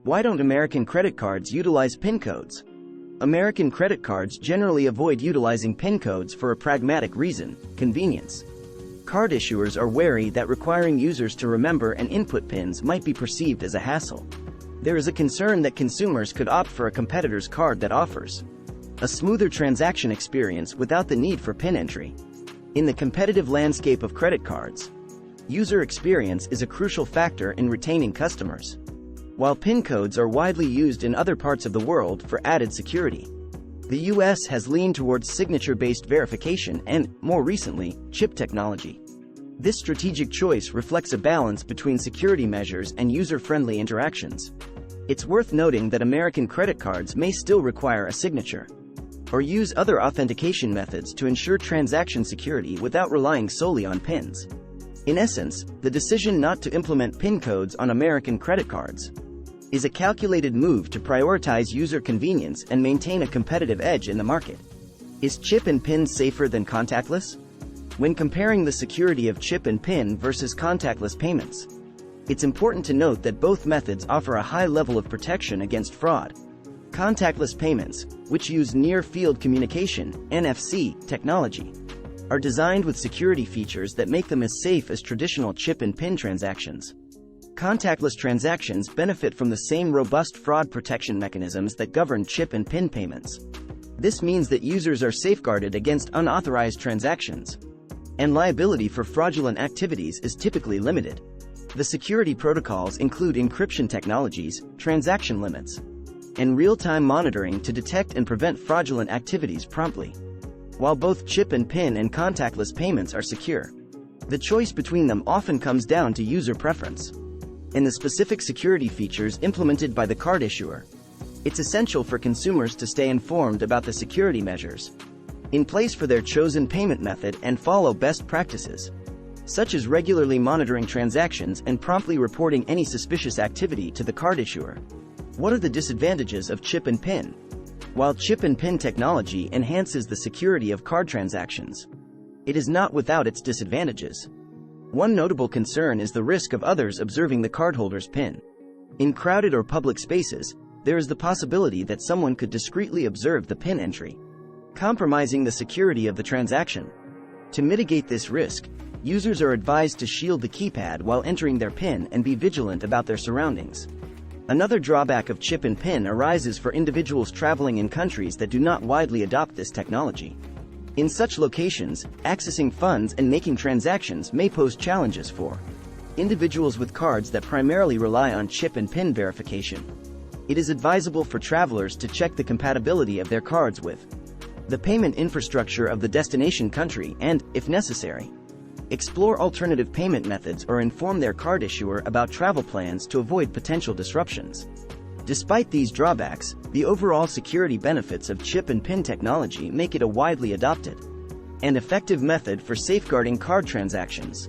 Why don't American credit cards utilize PIN codes? American credit cards generally avoid utilizing PIN codes for a pragmatic reason: convenience. Card issuers are wary that requiring users to remember and input PINs might be perceived as a hassle. There is a concern that consumers could opt for a competitor's card that offers a smoother transaction experience without the need for PIN entry. In the competitive landscape of credit cards, user experience is a crucial factor in retaining customers. While PIN codes are widely used in other parts of the world for added security, the US has leaned towards signature-based verification and, more recently, chip technology. This strategic choice reflects a balance between security measures and user-friendly interactions. It's worth noting that American credit cards may still require a signature or use other authentication methods to ensure transaction security without relying solely on PINs. In essence, the decision not to implement PIN codes on American credit cards is a calculated move to prioritize user convenience and maintain a competitive edge in the market. Is chip and PIN safer than contactless? When comparing the security of chip and PIN versus contactless payments, it's important to note that both methods offer a high level of protection against fraud. Contactless payments, which use near-field communication (NFC) technology, are designed with security features that make them as safe as traditional chip and PIN transactions. Contactless transactions benefit from the same robust fraud protection mechanisms that govern chip and PIN payments. This means that users are safeguarded against unauthorized transactions, and liability for fraudulent activities is typically limited. The security protocols include encryption technologies, transaction limits, and real-time monitoring to detect and prevent fraudulent activities promptly. While both chip and PIN and contactless payments are secure, the choice between them often comes down to user preference and the specific security features implemented by the card issuer. It's essential for consumers to stay informed about the security measures in place for their chosen payment method and follow best practices, such as regularly monitoring transactions and promptly reporting any suspicious activity to the card issuer. What are the disadvantages of chip and PIN? While chip and PIN technology enhances the security of card transactions, it is not without its disadvantages. One notable concern is the risk of others observing the cardholder's PIN. In crowded or public spaces, there is the possibility that someone could discreetly observe the PIN entry, compromising the security of the transaction. To mitigate this risk, users are advised to shield the keypad while entering their PIN and be vigilant about their surroundings. Another drawback of chip and PIN arises for individuals traveling in countries that do not widely adopt this technology. In such locations, accessing funds and making transactions may pose challenges for individuals with cards that primarily rely on chip and PIN verification. It is advisable for travelers to check the compatibility of their cards with the payment infrastructure of the destination country and, if necessary, explore alternative payment methods or inform their card issuer about travel plans to avoid potential disruptions. Despite these drawbacks, the overall security benefits of chip and PIN technology make it a widely adopted and effective method for safeguarding card transactions.